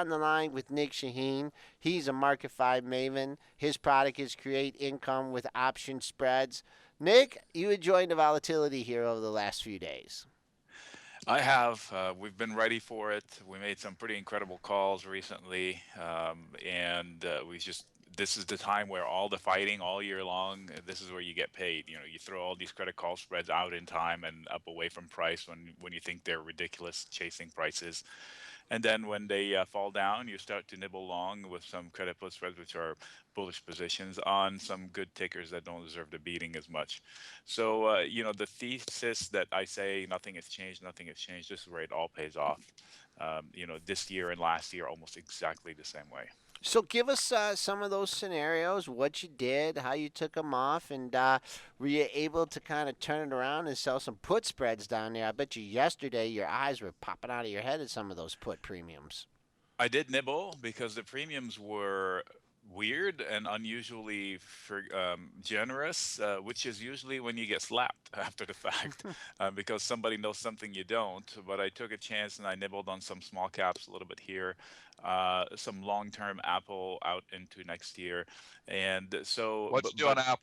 on the line with Nic Chahine. He's a Marketfy Maven. His product is create income with option spreads. Nick, you enjoyed the volatility here over the last few days. I have. We've been ready for it. We made some pretty incredible calls recently, and we just. This is the time where all the fighting all year long. This is where you get paid. You know, you throw all these credit call spreads out in time and up away from price when you think they're ridiculous, chasing prices. And then when they fall down, you start to nibble along with some credit put spreads, which are bullish positions on some good tickers that don't deserve the beating as much. So, the thesis that I say nothing has changed, this is where it all pays off. This year and last year, almost exactly the same way. So give us some of those scenarios, what you did, how you took them off, and were you able to kind of turn it around and sell some put spreads down there? I bet you yesterday your eyes were popping out of your head at some of those put premiums. I did nibble because the premiums were weird and unusually generous, which is usually when you get slapped after the fact, because somebody knows something you don't. But I took a chance and I nibbled on some small caps a little bit here, some long-term Apple out into next year, and so. What'd But you do on but Apple?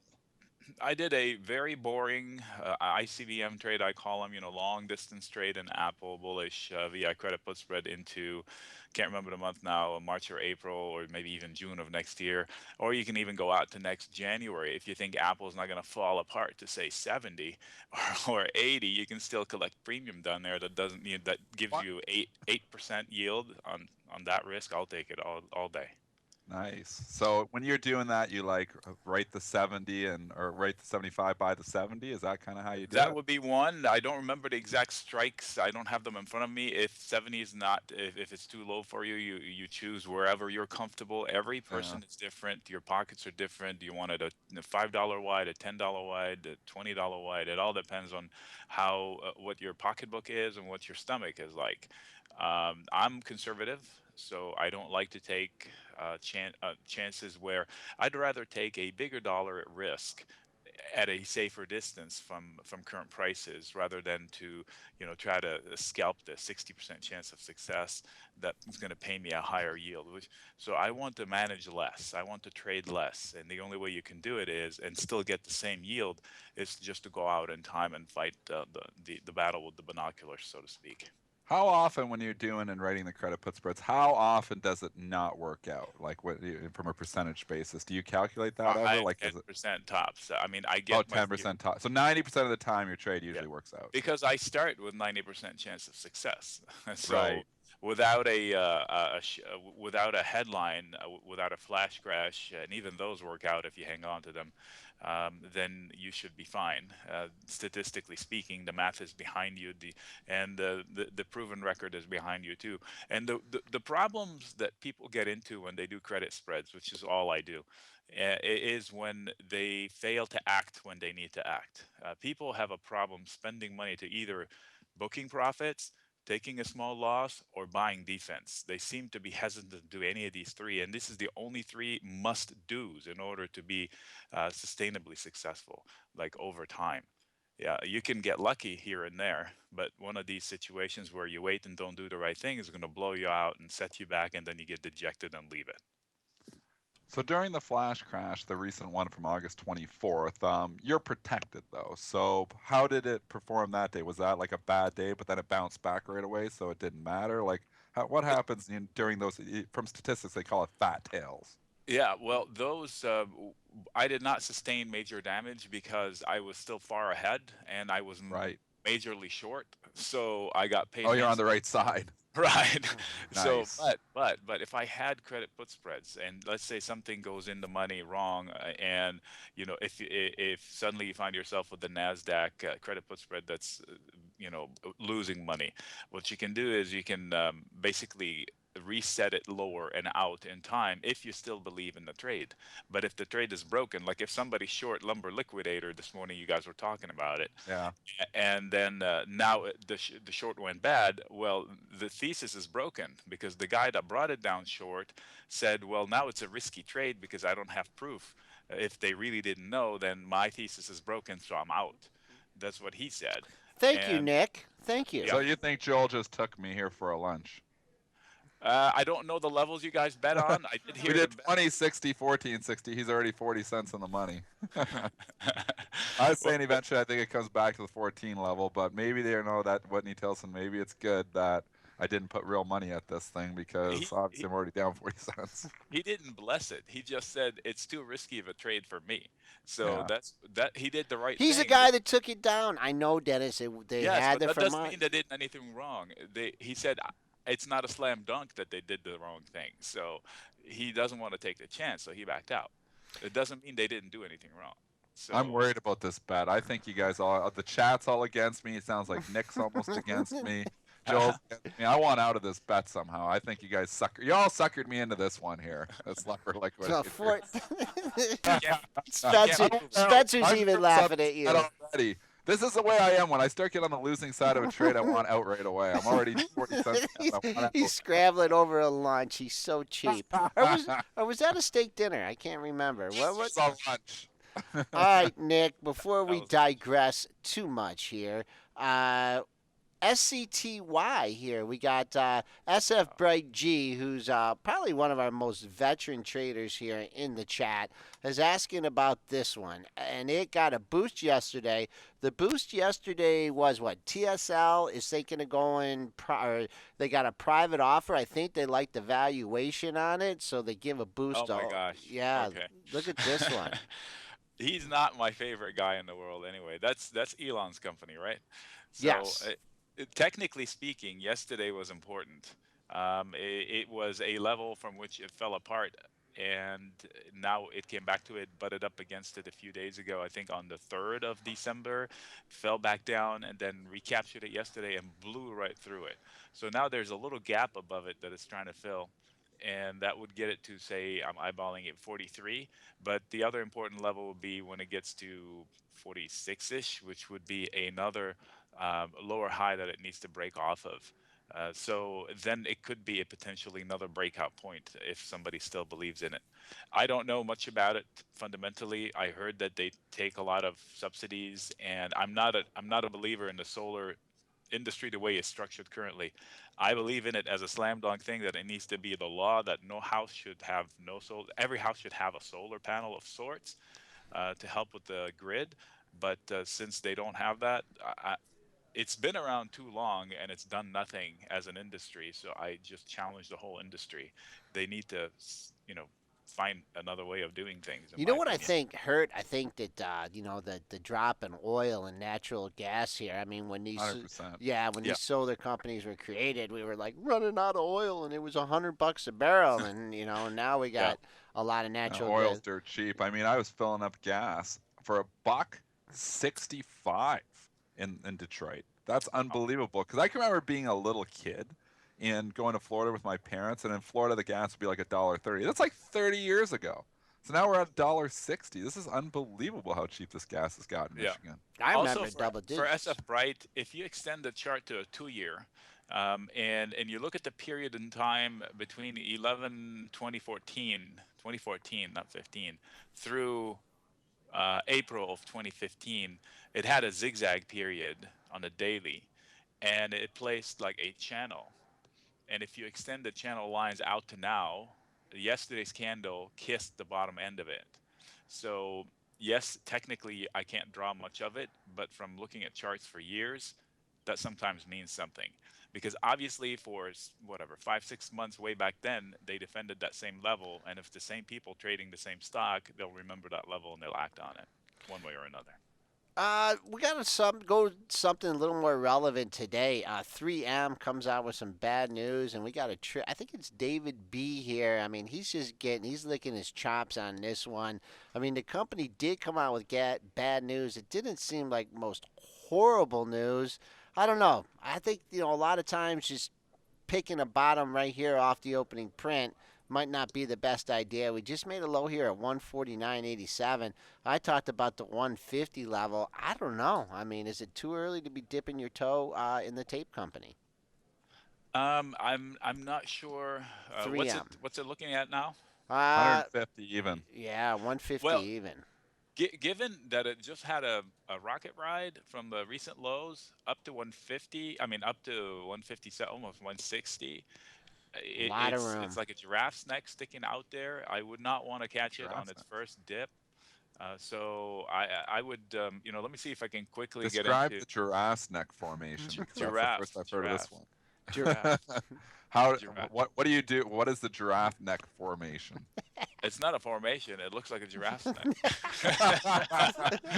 I did a very boring ICVM trade. I call them, long distance trade in Apple bullish via credit put spread into, can't remember the month now, March or April or maybe even June of next year. Or you can even go out to next January. If you think Apple's not going to fall apart to say 70 or 80, you can still collect premium down there that doesn't need that gives What? you 8% yield on that risk. I'll take it all day. Nice. So when you're doing that, you like write the 70 and or write the 75 by the 70. Is that kind of how you do That it? would be one. I don't remember the exact strikes. I don't have them in front of me. If 70 is not, if it's too low for you, you choose wherever you're comfortable. Every Yeah. person is different. Your pockets are different. Do you want it a $5 wide, a $10 wide, a $20 wide? It all depends on how what your pocketbook is and what your stomach is like. I'm conservative, so I don't like to take chances where I'd rather take a bigger dollar at risk at a safer distance from current prices rather than to try to scalp the 60% chance of success that is going to pay me a higher yield, which so I want to manage less, I want to trade less, and the only way you can do it is and still get the same yield is just to go out in time and fight the battle with the binoculars, so to speak. How often when you're doing and writing the credit put spreads, how often does it not work out? Like from a percentage basis, do you calculate that ever? Five Like ten is it percent tops. I mean, I oh get my 10% top? So 90% of the time your trade yeah, usually works out. because I start with 90% chance of success. So Right. without a headline, without a flash crash, and even those work out if you hang on to them, then you should be fine. Statistically speaking, the math is behind you, the proven record is behind you too. And the problems that people get into when they do credit spreads, which is all I do, is when they fail to act when they need to act. People have a problem spending money to either booking profits, taking a small loss, or buying defense. They seem to be hesitant to do any of these three, and this is the only three must do's in order to be sustainably successful, like over time. Yeah, you can get lucky here and there, but one of these situations where you wait and don't do the right thing is going to blow you out and set you back, and then you get dejected and leave it. So during the flash crash, the recent one from August 24th, you're protected though. So how did it perform that day? Was that like a bad day, but then it bounced back right away, so it didn't matter? Like, what happens during those? From statistics, they call it fat tails. Yeah, well, I did not sustain major damage because I was still far ahead and I was Right. majorly short, so I got paid Oh, you're on the handsomely. right side. Right. So, Nice. but if I had credit put spreads, and let's say something goes in the money wrong, and if suddenly you find yourself with the Nasdaq credit put spread that's losing money, what you can do is you can basically reset it lower and out in time if you still believe in the trade. But if the trade is broken, like if somebody short lumber liquidator this morning, you guys were talking about it, Yeah. and then now the short went bad. Well, the thesis is broken because the guy that brought it down short said, well, now it's a risky trade because I don't have proof. If they really didn't know, then my thesis is broken, so I'm out. That's what he said. Thank you, And Nick. Thank you. yeah, So you think Joel just took me here for a lunch? I don't know the levels you guys bet on. I did We hear the did bet. 20, 60, 14, 60. He's already 40 cents in the money. I was Well, saying eventually I think it comes back to the 14 level, but maybe they know that Whitney Tilson, maybe it's good that I didn't put real money at this thing because he, obviously he I'm already down 40 cents. he didn't bless it. He just said it's too risky of a trade for me. So Yeah. that he did the right He's the thing. guy that took it down. I know, Dennis. They Yes, had but it that from doesn't us. mean they did anything wrong. He said it's not a slam dunk that they did the wrong thing. So he doesn't want to take the chance, so he backed out. It doesn't mean they didn't do anything wrong. I'm So worried about this bet. I think you guys all, the chat's all against me. It sounds like Nick's almost against me. Joel's against me. I want out of this bet somehow. I think you guys sucker. You all suckered me into this one here. That's lever So liquidator. for you can't you can't Spencer, prove it. Spencer's I'm even nervous on laughing this at bet you. already. This is the way I am when I start getting on the losing side of a trade. I want out right away. I'm already 40 cents down. I He's scrambling over a lunch. He's so cheap. want Or was that a steak dinner? I can't remember. What? It's on lunch. All right, Nick. Before That we was digress too much here, uh, SCTY here. We got SF Bright G, who's probably one of our most veteran traders here in the chat, is asking about this one. And it got a boost yesterday. The boost yesterday was what? TSL is thinking of going, or they got a private offer. I think they like the valuation on it, so they give a oh boost. my gosh. Yeah, Okay. look at this one. He's not my favorite guy in the world anyway. That's Elon's company, right? So, Yes. technically speaking, yesterday was important. It was a level from which it fell apart, and now it came back to it, butted up against it a few days ago. I think on the 3rd of December, fell back down, and then recaptured it yesterday and blew right through it. So now there's a little gap above it that it's trying to fill, and that would get it to, say, I'm eyeballing it 43. But the other important level would be when it gets to 46-ish, which would be another lower high that it needs to break off of. So then it could be a potentially another breakout point if somebody still believes in it. I don't know much about it fundamentally. I heard that they take a lot of subsidies, and I'm not a believer in the solar industry the way it's structured currently. I believe in it as a slam dunk thing that it needs to be the law that no house should have no solar. Every house should have a solar panel of sorts to help with the grid. But since they don't have that, it's been around too long and it's done nothing as an industry. So I just challenge the whole industry. They need to, find another way of doing things, in You my know what I opinion. think hurt? I think that the drop in oil and natural gas here. I mean, 100%. when Yeah. these solar companies were created, we were like running out of oil, and it was $100 a barrel, and now we Yeah. got a lot of natural Oil's gas. dirt cheap. I mean, I was filling up gas for a buck 65 in Detroit. That's unbelievable. Because I can remember being a little kid and going to Florida with my parents, and in Florida the gas would be like $1.30. That's like 30 years ago. So now we're at $1.60. This is unbelievable how cheap this gas has got in Yeah. Michigan. I Also, remember for double for digits. SF Bright, if you extend the chart to a 2 year, and you look at the period in time between 2014, not 15, through April of 2015, it had a zigzag period on the daily, and it placed like a channel. And if you extend the channel lines out to now, yesterday's candle kissed the bottom end of it. So, yes, technically I can't draw much of it, but from looking at charts for years, that sometimes means something. Because obviously, for whatever, 5, 6 months way back then, they defended that same level. And if the same people trading the same stock, they'll remember that level and they'll act on it one way or another. We got to go something a little more relevant today. 3M comes out with some bad news, and we got I think it's David B here. I mean, he's licking his chops on this one. I mean, the company did come out with bad news. It didn't seem like most horrible news. I don't know. I think a lot of times just picking a bottom right here off the opening print might not be the best idea. We just made a low here at 149.87. I talked about the 150 level. I don't know. I mean, is it too early to be dipping your toe in the tape company? I'm not sure. What's it 3M. what's it looking at now? Uh, 150 even. yeah, 150 Well, even. Given that it just had a rocket ride from the recent lows up to 150, I mean up to 157, almost 160, A lot of It's room. like a giraffe's neck sticking out there. I would not want to catch it on Giraffes. its first dip. So I would, let me see if I can quickly get Describe into the giraffe's neck formation because that's the giraffe, first I've heard of this giraffe, one. Giraffe. How? giraffe. What do you do? What is the giraffe neck formation? It's not a formation. It looks like a giraffe's neck.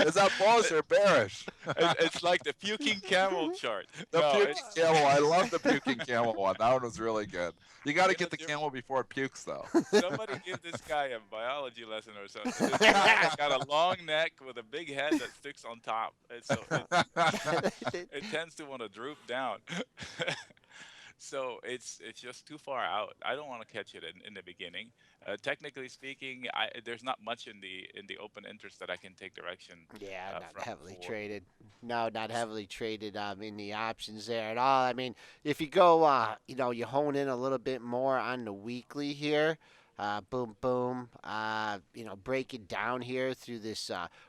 Is that bullish or bearish? It's like the puking camel chart. The No, puking it's camel. I love the puking camel one. That one was really good. You got to you know, get the camel before it pukes, though. somebody give this guy a biology lesson or something. This giraffe's got a long neck with a big head that sticks on top. It tends to want to droop down. So it's just too far out. I don't want to catch it in the beginning. Technically speaking, there's not much in the open interest that I can take direction Yeah, not from heavily for. traded. No, not heavily traded in the options there at all. I mean, if you go, you hone in a little bit more on the weekly here. Boom, boom. Break it down here through this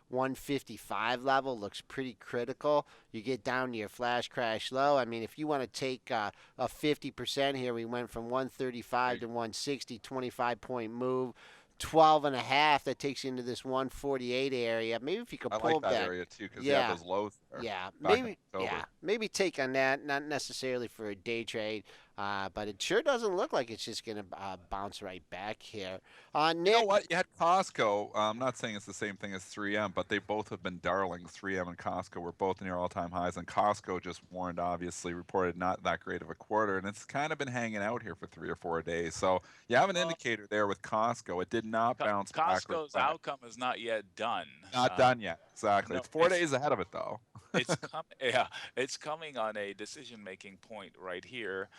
155 level looks pretty critical. You get down to your flash crash low. I mean, if you want to take a 50% here, we went from 135 to 160, 25-point move. 12 and a half, that takes you into this 148 area. Maybe if you could I pull like that back. area too because you Yeah. have those lows there. Yeah, Back in maybe. October. Yeah, maybe take on that. Not necessarily for a day trade, but it sure doesn't look like it's just gonna bounce right back here. You know Nick. what? You had Costco. I'm not saying it's the same thing as 3M, but they both have been darlings. 3M and Costco were both near all-time highs, and Costco just warned, obviously, reported not that great of a quarter, and it's kind of been hanging out here for 3 or 4 days. So you have an Well, indicator there with Costco. It did not bounce back right Costco's away. outcome is not yet done. Not done yet. Exactly. No, It's 4 days ahead of it, though. yeah, it's coming on a decision-making point right here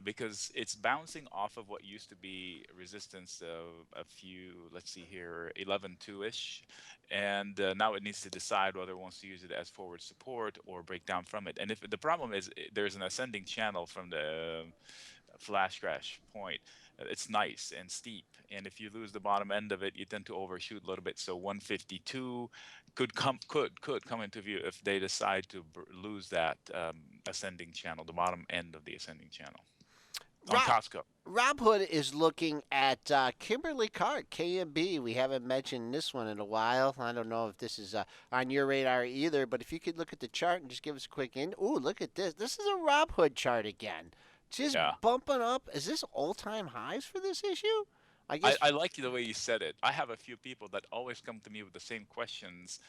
because it's bouncing off of what used to be resistance of a few, let's see here, 11.2-ish, and now it needs to decide whether it wants to use it as forward support or break down from it. And if the problem is there's an ascending channel from the flash crash point. It's nice and steep, and if you lose the bottom end of it, you tend to overshoot a little bit. So 152 could come into view if they decide to lose that ascending channel, the bottom end of the ascending channel on Rob, Costco. Rob Hood is looking at Kimberly Clark, KMB. We haven't mentioned this one in a while. I don't know if this is on your radar either, but if you could look at the chart and just give us a quick Ooh, look at this. This is a Rob Hood chart again. Just Yeah. bumping up. Is this all-time highs for this issue? I guess. I like the way you said it. I have a few people that always come to me with the same questions,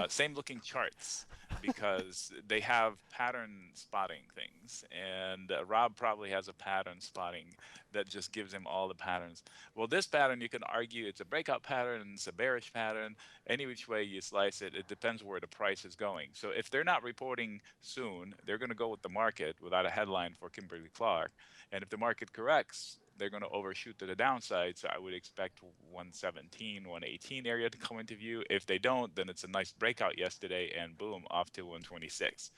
same looking charts, because they have pattern spotting things. And Rob probably has a pattern spotting that just gives him all the patterns. Well, this pattern, you can argue it's a breakout pattern, it's a bearish pattern. Any which way you slice it, it depends where the price is going. So if they're not reporting soon, they're going to go with the market without a headline for Kimberly Clark. And if the market corrects, they're going to overshoot to the downside. So I would expect 117, 118 area to come into view. If they don't, then it's a nice breakout yesterday and boom, off to 126.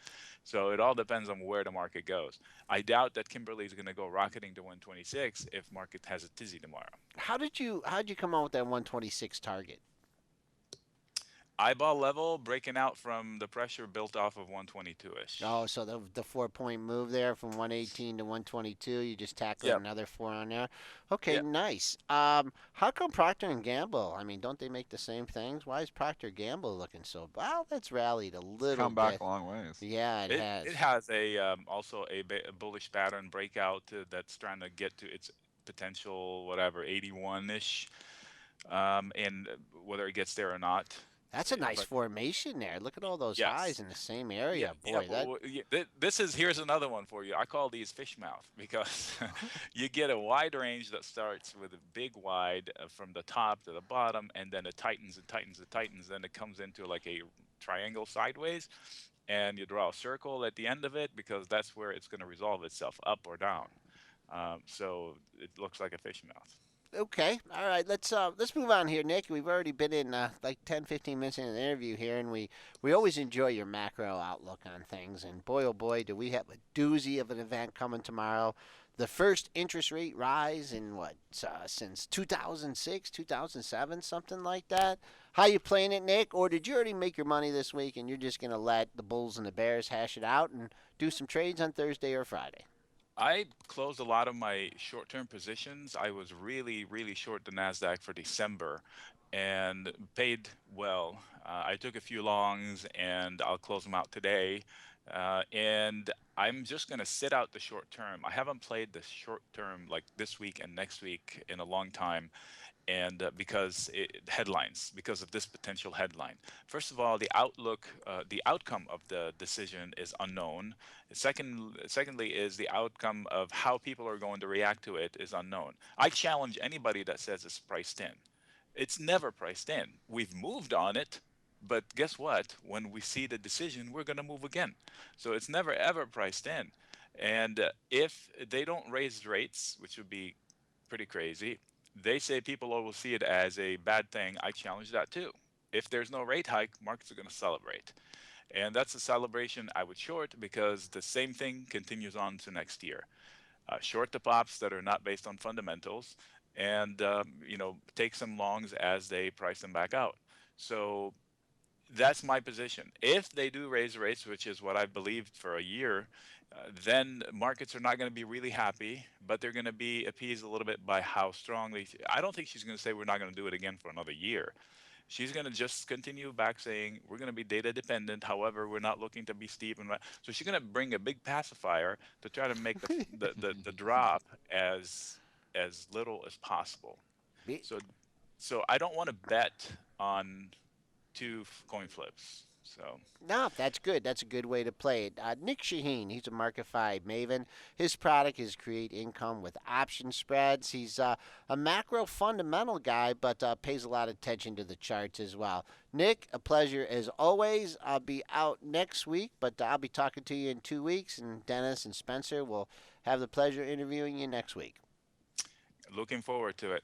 So it all depends on where the market goes. I doubt that Kimberly is going to go rocketing to 126 if market has a tizzy tomorrow. How'd you come out with that 126 target? Eyeball level breaking out from the pressure built off of 122-ish. Oh, so the 4-point move there from 118 to 122, you just tackle Yep. another 4 on there. Okay, Yep. nice. How come Procter and Gamble? I mean, don't they make the same things? Why is Procter Gamble looking so? Well, that's rallied a little Come back bit. a long ways. Yeah, it has. It has a also a bullish pattern breakout that's trying to get to its potential, whatever, 81-ish, and whether it gets there or not. That's a nice But formation there. Look at all those highs yes. in the same area. Boy, Yeah, but here's another one for you. I call these fish mouth because you get a wide range that starts with a big wide from the top to the bottom, and then it tightens and tightens and tightens. Then it comes into like a triangle sideways, and you draw a circle at the end of it because that's where it's going to resolve itself, up or down. So it looks like a fish mouth. Okay, all right. Let's move on here, Nick. We've already been in like 10, 15 minutes in the interview here, and we always enjoy your macro outlook on things. And boy, oh boy, do we have a doozy of an event coming tomorrow. The first interest rate rise in since 2006, 2007, something like that. How you playing it, Nick? Or did you already make your money this week and you're just gonna let the Bulls and the Bears hash it out and do some trades on Thursday or Friday? I closed a lot of my short-term positions. I was really, really short the Nasdaq for December, and paid well. I took a few longs, and I'll close them out today. And I'm just going to sit out the short term. I haven't played the short term like this week and next week in a long time, and headlines, because of this potential headline. First of all, the outlook, the outcome of the decision is unknown. Secondly, is the outcome of how people are going to react to it is unknown. I challenge anybody that says it's priced in. It's never priced in. We've moved on it, but guess what? When we see the decision, we're going to move again. So it's never ever priced in. And if they don't raise rates, which would be pretty crazy, they say people will see it as a bad thing. I challenge that too. If there's no rate hike, markets are going to celebrate. And that's a celebration I would short, because the same thing continues on to next year. Short the pops that are not based on fundamentals, and take some longs as they price them back out. So that's my position. If they do raise rates, which is what I've believed for a year, then markets are not going to be really happy, but they're going to be appeased a little bit by how strongly. I don't think she's going to say we're not going to do it again for another year. She's going to just continue back saying we're going to be data dependent. However, we're not looking to be steep. So she's going to bring a big pacifier to try to make the drop as little as possible. So so I don't want to bet on two coin flips. So No, that's good. That's a good way to play it. Nic Chahine, he's a Marketfy Maven. His product is create income with option spreads. He's a macro fundamental guy, but pays a lot of attention to the charts as well. Nick, a pleasure as always. I'll be out next week, but I'll be talking to you in 2 weeks, and Dennis and Spencer will have the pleasure interviewing you next week. looking forward to it.